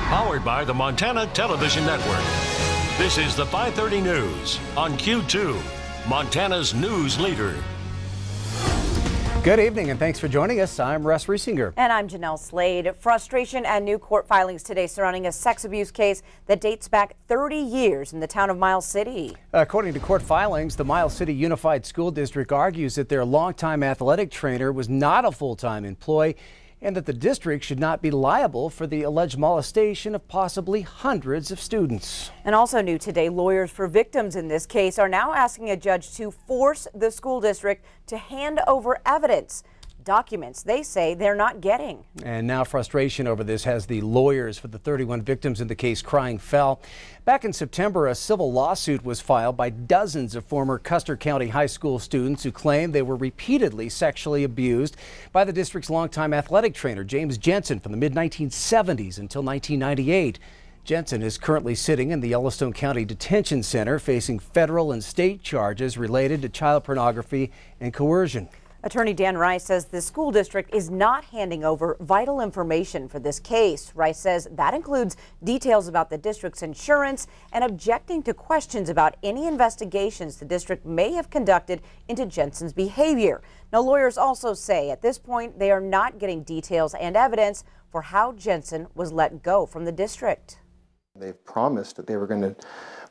Powered by the Montana Television Network. This is the 5:30 News on Q2, Montana's news leader. Good evening and thanks for joining us. I'm Russ Riesinger. And I'm Jeanelle Slade. Frustration and new court filings today surrounding a sex abuse case that dates back 30 years in the town of Miles City. According to court filings, the Miles City Unified School District argues that their longtime athletic trainer was not a full-time employee and that the district should not be liable for the alleged molestation of possibly hundreds of students. And also new today, lawyers for victims in this case are now asking a judge to force the school district to hand over evidence, documents they say they're not getting. And now frustration over this has the lawyers for the 31 victims in the case crying foul. Back in September, a civil lawsuit was filed by dozens of former Custer County High School students who claim they were repeatedly sexually abused by the district's longtime athletic trainer, James Jensen, from the mid-1970s until 1998. Jensen is currently sitting in the Yellowstone County Detention Center facing federal and state charges related to child pornography and coercion. Attorney Dan Rice says the school district is not handing over vital information for this case. Rice says that includes details about the district's insurance and objecting to questions about any investigations the district may have conducted into Jensen's behavior. Now, lawyers also say at this point they are not getting details and evidence for how Jensen was let go from the district. They've promised that they were going to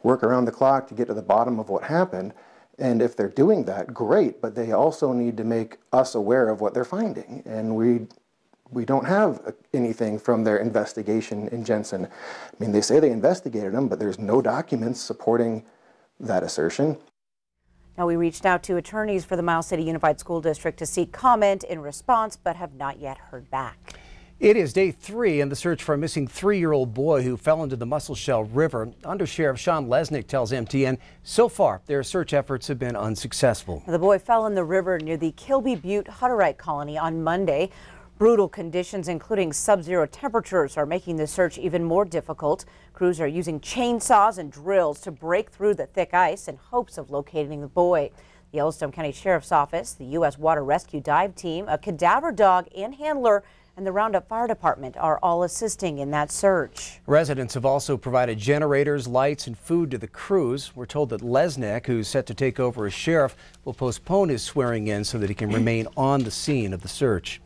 work around the clock to get to the bottom of what happened. And if they're doing that, great, but they also need to make us aware of what they're finding. And we don't have anything from their investigation in Jensen. I mean, they say they investigated him, but there's no documents supporting that assertion. Now, we reached out to attorneys for the Miles City Unified School District to seek comment in response, but have not yet heard back. It is day 3 in the search for a missing 3-year-old boy who fell into the Musselshell River. Under Sheriff Sean Lesnick tells MTN so far their search efforts have been unsuccessful. The boy fell in the river near the Kilby Butte Hutterite colony on Monday. Brutal conditions, including sub-zero temperatures, are making the search even more difficult. Crews are using chainsaws and drills to break through the thick ice in hopes of locating the boy. The Yellowstone County Sheriff's Office, the U.S. Water Rescue Dive Team, a cadaver dog and handler, and the Roundup Fire Department are all assisting in that search. Residents have also provided generators, lights, and food to the crews. We're told that Lesnick, who's set to take over as sheriff, will postpone his swearing in so that he can remain on the scene of the search.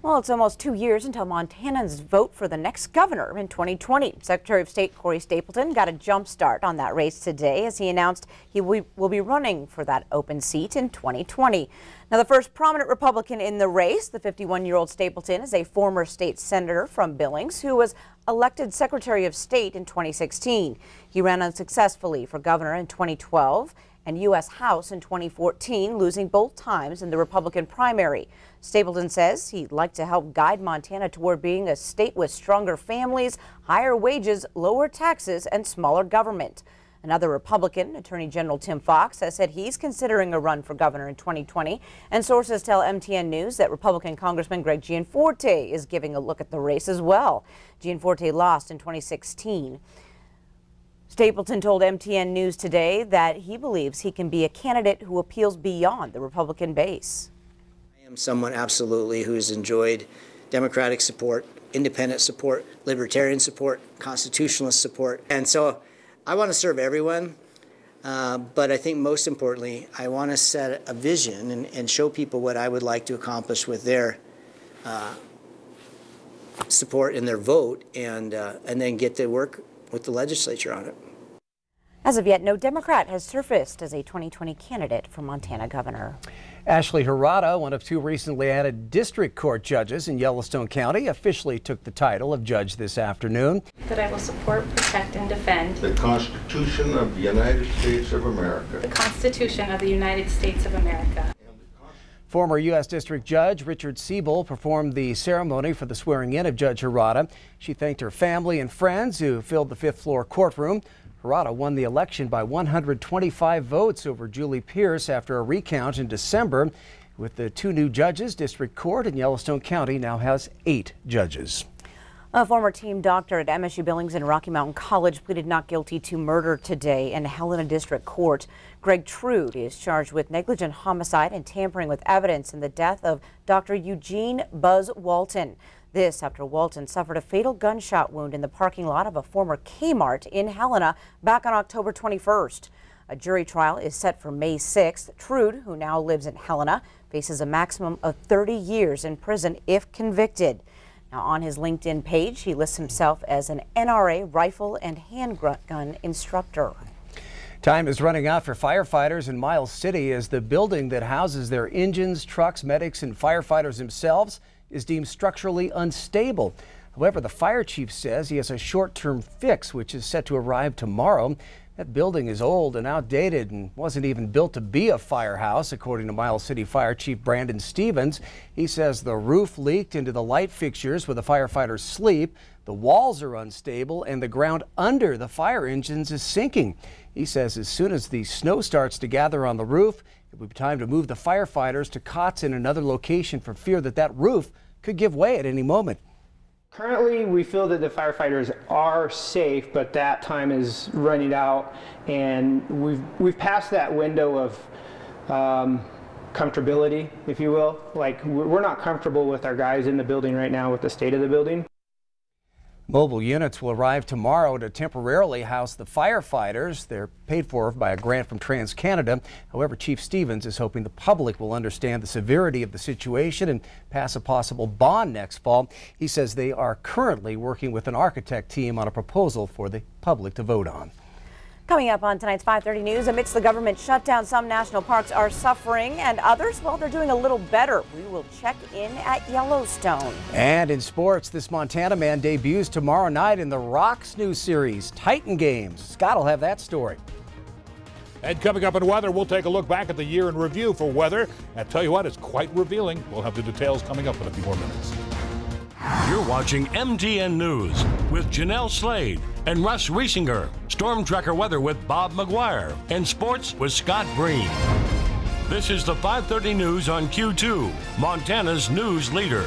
Well, it's almost 2 years until Montanans vote for the next governor in 2020. Secretary of State Corey Stapleton got a jump start on that race today as he announced he will be running for that open seat in 2020. Now, the first prominent Republican in the race, the 51-year-old Stapleton, is a former state senator from Billings who was elected Secretary of State in 2016. He ran unsuccessfully for governor in 2012 and U.S. House in 2014, losing both times in the Republican primary. Stapleton says he'd like to help guide Montana toward being a state with stronger families, higher wages, lower taxes, and smaller government. Another Republican, Attorney General Tim Fox, has said he's considering a run for governor in 2020. And sources tell MTN News that Republican Congressman Greg Gianforte is giving a look at the race as well. Gianforte lost in 2016. Stapleton told MTN News today that he believes he can be a candidate who appeals beyond the Republican base. I am someone absolutely who's enjoyed Democratic support, independent support, libertarian support, constitutionalist support. And so I want to serve everyone, but I think most importantly, I want to set a vision and show people what I would like to accomplish with their support and their vote, and then get to work with the legislature on it. As of yet, no Democrat has surfaced as a 2020 candidate for Montana governor. Ashley Hirata, one of 2 recently added district court judges in Yellowstone County, officially took the title of judge this afternoon. That I will support, protect, and defend the Constitution of the United States of America. The Constitution of the United States of America. Former U.S. District Judge Richard Siebel performed the ceremony for the swearing-in of Judge Hirata. She thanked her family and friends who filled the 5th floor courtroom. Hirata won the election by 125 votes over Julie Pierce after a recount in December. With the 2 new judges, District Court in Yellowstone County now has 8 judges. A former team doctor at MSU Billings and Rocky Mountain College pleaded not guilty to murder today in Helena District Court. Greg Trude is charged with negligent homicide and tampering with evidence in the death of Dr. Eugene Buzz Walton. This after Walton suffered a fatal gunshot wound in the parking lot of a former Kmart in Helena back on October 21st. A jury trial is set for May 6th. Trude, who now lives in Helena, faces a maximum of 30 years in prison if convicted. Now, on his LinkedIn page, he lists himself as an NRA rifle and handgun instructor. Time is running out for firefighters in Miles City as the building that houses their engines, trucks, medics, and firefighters themselves is deemed structurally unstable. However, the fire chief says he has a short-term fix, which is set to arrive tomorrow. That building is old and outdated and wasn't even built to be a firehouse, according to Miles City Fire Chief Brandon Stevens. He says the roof leaked into the light fixtures where the firefighters sleep, the walls are unstable, and the ground under the fire engines is sinking. He says as soon as the snow starts to gather on the roof, it will be time to move the firefighters to cots in another location for fear that that roof could give way at any moment. Currently, we feel that the firefighters are safe, but that time is running out, and we've passed that window of comfortability, if you will. Like, we're not comfortable with our guys in the building right now with the state of the building. Mobile units will arrive tomorrow to temporarily house the firefighters. They're paid for by a grant from TransCanada. However, Chief Stevens is hoping the public will understand the severity of the situation and pass a possible bond next fall. He says they are currently working with an architect team on a proposal for the public to vote on. Coming up on tonight's 5:30 News, amidst the government shutdown, some national parks are suffering and others, well, they're doing a little better. We will check in at Yellowstone. And in sports, this Montana man debuts tomorrow night in the Rock's new series, Titan Games. Scott will have that story. And coming up in weather, we'll take a look back at the year in review for weather. I tell you what, it's quite revealing. We'll have the details coming up in a few more minutes. You're watching MTN News with Jeanelle Slade and Russ Riesinger. Storm Tracker weather with Bob McGuire. And sports with Scott Breen. This is the 5:30 News on Q2, Montana's news leader.